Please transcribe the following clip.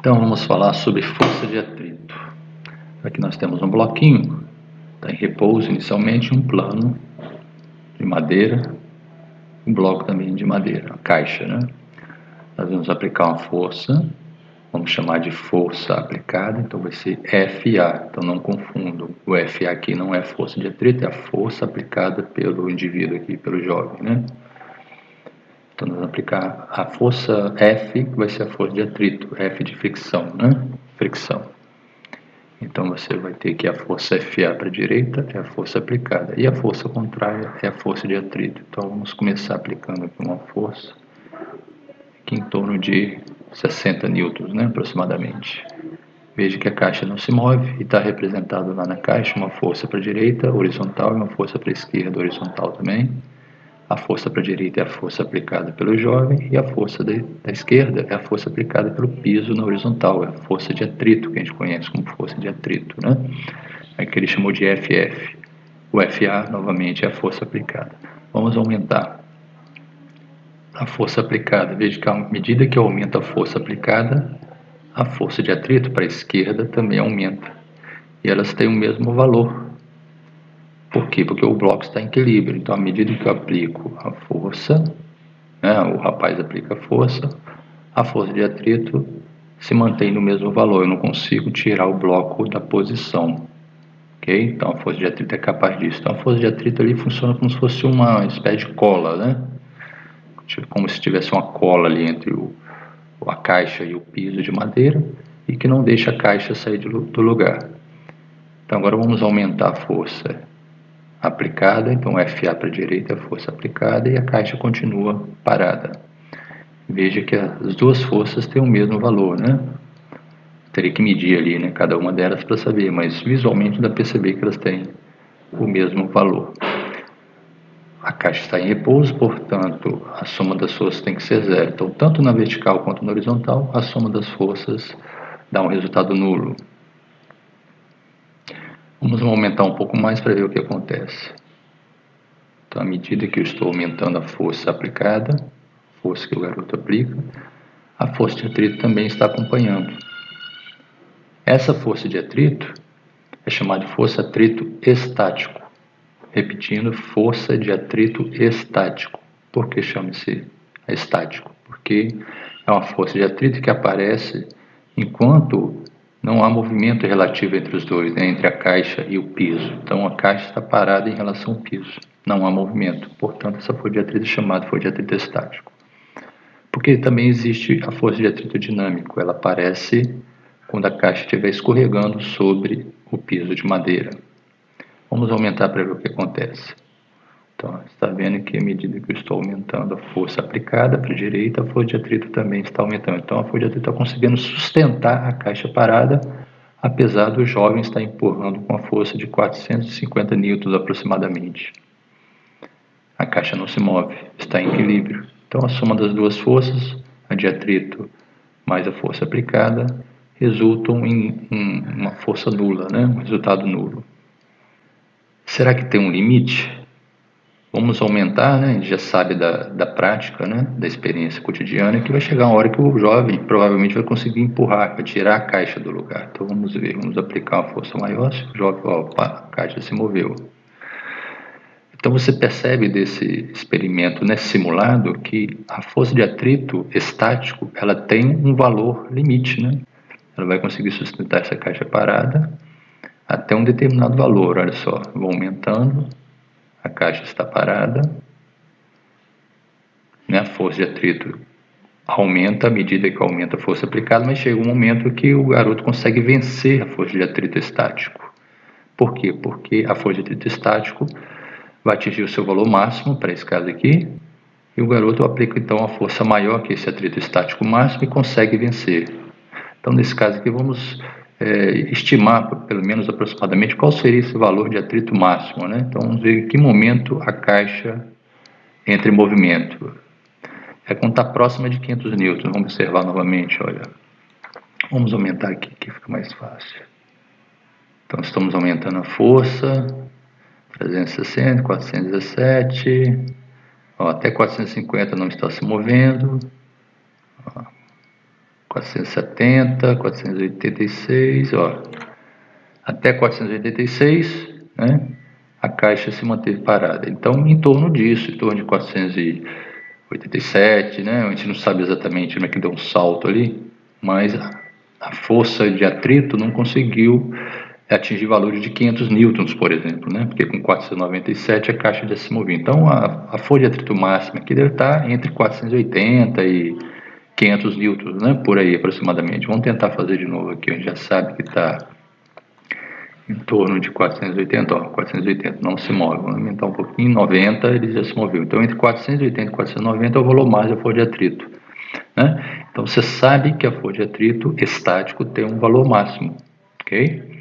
Então vamos falar sobre força de atrito. Aqui nós temos um bloquinho, está em repouso inicialmente, um plano de madeira, um bloco também de madeira, uma caixa, né? Nós vamos aplicar uma força, vamos chamar de força aplicada, então vai ser FA, então não confundam, o FA aqui não é força de atrito, é a força aplicada pelo indivíduo aqui, pelo jovem, né? Então nós vamos aplicar a força F, que vai ser a força de atrito, F de fricção, né? Fricção. Então você vai ter que a força FA para a direita é a força aplicada e a força contrária é a força de atrito. Então vamos começar aplicando aqui uma força aqui em torno de 60 newtons, né, aproximadamente. Veja que a caixa não se move e está representado lá na caixa uma força para a direita, horizontal, e uma força para a esquerda, horizontal também. A força para a direita é a força aplicada pelo jovem e a força da esquerda é a força aplicada pelo piso na horizontal, é a força de atrito, que a gente conhece como força de atrito, né? É que ele chamou de FF. O FA, novamente, é a força aplicada. Vamos aumentar a força aplicada. Veja que à medida que aumenta a força aplicada, a força de atrito para a esquerda também aumenta. E elas têm o mesmo valor. Por quê? Porque o bloco está em equilíbrio. Então, à medida que eu aplico a força, né, o rapaz aplica a força de atrito se mantém no mesmo valor. Eu não consigo tirar o bloco da posição. Okay? Então, a força de atrito é capaz disso. Então, a força de atrito ali funciona como se fosse uma espécie de cola, né? Como se tivesse uma cola ali entre a caixa e o piso de madeira e que não deixa a caixa sair do lugar. Então, agora vamos aumentar a força aplicada, então FA para a direita é a força aplicada e a caixa continua parada. Veja que as duas forças têm o mesmo valor, né? Teria que medir ali, né, cada uma delas para saber, mas visualmente dá para perceber que elas têm o mesmo valor. A caixa está em repouso, portanto, a soma das forças tem que ser zero. Então, tanto na vertical quanto na horizontal, a soma das forças dá um resultado nulo. Vamos aumentar um pouco mais para ver o que acontece. Então, à medida que eu estou aumentando a força aplicada, força que o garoto aplica, a força de atrito também está acompanhando. Essa força de atrito é chamada de força atrito estático. Repetindo, força de atrito estático. Por que chama-se estático? Porque é uma força de atrito que aparece enquanto não há movimento relativo entre os dois, né, entre a caixa e o piso. Então a caixa está parada em relação ao piso, não há movimento. Portanto, essa força de atrito é chamada força de atrito estático. Porque também existe a força de atrito dinâmico, ela aparece quando a caixa estiver escorregando sobre o piso de madeira. Vamos aumentar para ver o que acontece. Então, você está vendo que à medida que eu estou aumentando a força aplicada para a direita, a força de atrito também está aumentando. Então, a força de atrito está conseguindo sustentar a caixa parada, apesar do jovem estar empurrando com a força de 450 newtons aproximadamente. A caixa não se move, está em equilíbrio. Então, a soma das duas forças, a de atrito mais a força aplicada, resultam em uma força nula, né? Um resultado nulo. Será que tem um limite? Vamos aumentar, né? A gente já sabe da prática, né? Da experiência cotidiana, que vai chegar uma hora que o jovem provavelmente vai conseguir empurrar, vai tirar a caixa do lugar. Então vamos ver, vamos aplicar uma força maior, se o jovem, opa, a caixa se moveu. Então você percebe desse experimento, né, simulado, que a força de atrito estático, ela tem um valor limite, né? Ela vai conseguir sustentar essa caixa parada até um determinado valor, olha só, vou aumentando, a caixa está parada, né, a força de atrito aumenta à medida que aumenta a força aplicada, mas chega um momento que o garoto consegue vencer a força de atrito estático. Por quê? Porque a força de atrito estático vai atingir o seu valor máximo, para esse caso aqui, e o garoto aplica então uma força maior que esse atrito estático máximo e consegue vencer. Então, nesse caso aqui, vamos estimar, pelo menos aproximadamente, qual seria esse valor de atrito máximo, né? Então, vamos ver em que momento a caixa entra em movimento. É quando está próxima de 500 newtons. Vamos observar novamente, olha. Vamos aumentar aqui, que fica mais fácil. Então, estamos aumentando a força, 360, 417, ó, até 450 não está se movendo. Ó, 470, 486, ó. Até 486, né? A caixa se manteve parada. Então, em torno disso, em torno de 487, né? A gente não sabe exatamente como é que deu um salto ali, mas a força de atrito não conseguiu atingir valores de 500 newtons, por exemplo, né? Porque com 497 a caixa já se movia. Então, a força de atrito máxima aqui deve estar entre 480 e 500 newtons, né? Por aí, aproximadamente. Vamos tentar fazer de novo aqui, a gente já sabe que está em torno de 480, ó, 480 não se move, vamos aumentar um pouquinho, 90 ele já se moveu. Então, entre 480 e 490 é o valor mais da força de atrito, né? Então, você sabe que a força de atrito estático tem um valor máximo, ok?